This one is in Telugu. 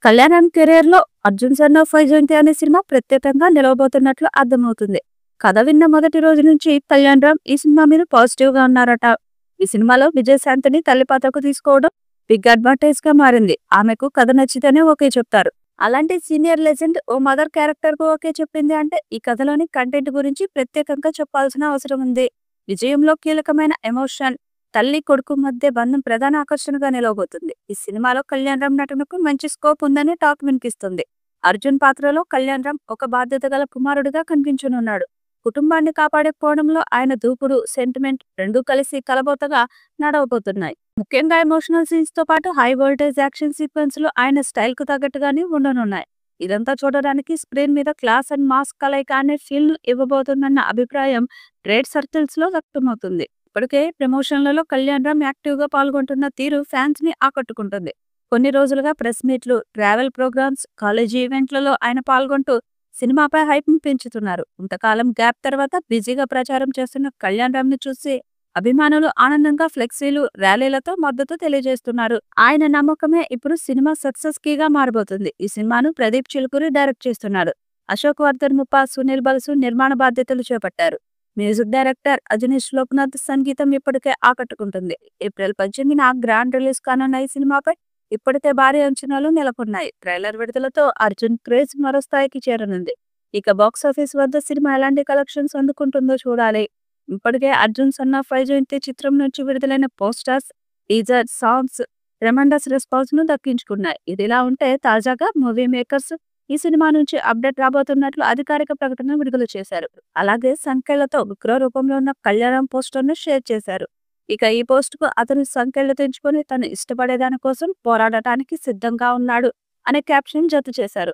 కళ్యాణ్ కెరీర్ లో అర్జున్ సన్ ఆఫ్ వైజయంతి అనే సినిమా ప్రత్యేకంగా నిలవబోతున్నట్లు అర్థమవుతుంది. కథ విన్న మొదటి రోజు నుంచి కళ్యాణ్ రామ్ ఈ సినిమా మీద పాజిటివ్ గా ఉన్నారట. ఈ సినిమాలో విజయశాంతిని తల్లి పాత్రకు తీసుకోవడం బిగ్ అడ్వాంటేజ్ గా మారింది. ఆమెకు కథ నచ్చితేనే ఓకే చెప్తారు. అలాంటి సీనియర్ లెజెండ్ ఓ మదర్ క్యారెక్టర్ కు ఓకే చెప్పింది అంటే ఈ కథలోని కంటెంట్ గురించి ప్రత్యేకంగా చెప్పాల్సిన అవసరం ఉంది. విజయంలో కీలకమైన ఎమోషన్ తల్లి కొడుకు మధ్య బంధం ప్రధాన ఆకర్షణగా నిలవబోతుంది. ఈ సినిమాలో కళ్యాణ్ రామ్ నటనకు మంచి స్కోప్ ఉందని టాక్ వినిపిస్తుంది. అర్జున్ పాత్రలో కళ్యాణ్ రామ్ ఒక బాధ్యత గల కుమారుడిగా కనిపించనున్నాడు. కుటుంబాన్ని కాపాడకపోవడంలో ఆయన దూకుడు, సెంటిమెంట్ రెండూ కలిసి కలబోతగా నడవబోతున్నాయి. ముఖ్యంగా ఎమోషనల్ సీన్స్ తో పాటు హై వోల్టేజ్ యాక్షన్ సీక్వెన్స్ లు ఆయన స్టైల్ కు తగ్గట్టుగానే ఉండనున్నాయి. ఇదంతా చూడడానికి స్క్రీన్ మీద క్లాస్ అండ్ మాస్ కలయిక అనే ఫీల్ ఇవ్వబోతుందన్న అభిప్రాయం ట్రేడ్ సర్కిల్స్ లో వ్యక్తమవుతుంది. ఇప్పటికే ప్రమోషన్లలో కళ్యాణ్ రామ్ యాక్టివ్ గా పాల్గొంటున్న తీరు ఫ్యాన్స్ ని ఆకట్టుకుంటుంది. కొన్ని రోజులుగా ప్రెస్ మీట్లు, ట్రావెల్ ప్రోగ్రామ్స్, కాలేజీ ఈవెంట్లలో ఆయన పాల్గొంటూ సినిమాపై హైప్ ని పెంచుతున్నారు. ఇంతకాలం గ్యాప్ తర్వాత బిజీగా ప్రచారం చేస్తున్న కళ్యాణ్ రామ్ ని చూసి అభిమానులు ఆనందంగా ఫ్లెక్సీలు, ర్యాలీలతో మద్దతు తెలియజేస్తున్నారు. ఆయన నమ్మకమే ఇప్పుడు సినిమా సక్సెస్ కీగా మారబోతుంది. ఈ సినిమాను ప్రదీప్ చిలుకూరి డైరెక్ట్ చేస్తున్నారు. అశోక్ వర్ధన్ ముప్పా, సునీల్ బల్సు నిర్మాణ బాధ్యతలు చేపట్టారు. మ్యూజిక్ డైరెక్టర్ అజనీష్ లోక్నాథ్ సంగీతం ఇప్పటికే ఆకట్టుకుంటుంది. ఏప్రిల్ 18న గ్రాండ్ రిలీజ్ కానున్న ఈ సినిమాపై ఇప్పటికే భారీ అంచనాలు నెలకొన్నాయి. ట్రైలర్ విడుదలతో అర్జున్ క్రేజ్ మరో స్థాయికి చేరనుంది. ఇక బాక్సాఫీస్ వద్ద సినిమా ఎలాంటి కలెక్షన్స్ అందుకుంటుందో చూడాలి. ఇప్పటికే అర్జున్ సన్ ఆఫ్ వైజయంతి చిత్రం నుంచి విడుదలైన posters, teaser, songs tremendous response ను దక్కించుకున్నాయి. ఇదిలా ఉంటే తాజాగా మూవీ మేకర్స్ ఈ సినిమా నుంచి అప్డేట్ రాబోతున్నట్లు అధికారిక ప్రకటన విడుదల చేశారు. అలాగే సంఖ్యలతో విగ్రహ రూపంలో ఉన్న కళ్యాణం పోస్టర్ ను షేర్ చేశారు. ఇక ఈ పోస్ట్ కు అతను సంఖ్యలు తెంచుకొని తను ఇష్టపడే దాని కోసం పోరాడటానికి సిద్ధంగా ఉన్నాడు అనే క్యాప్షన్ జత చేశారు.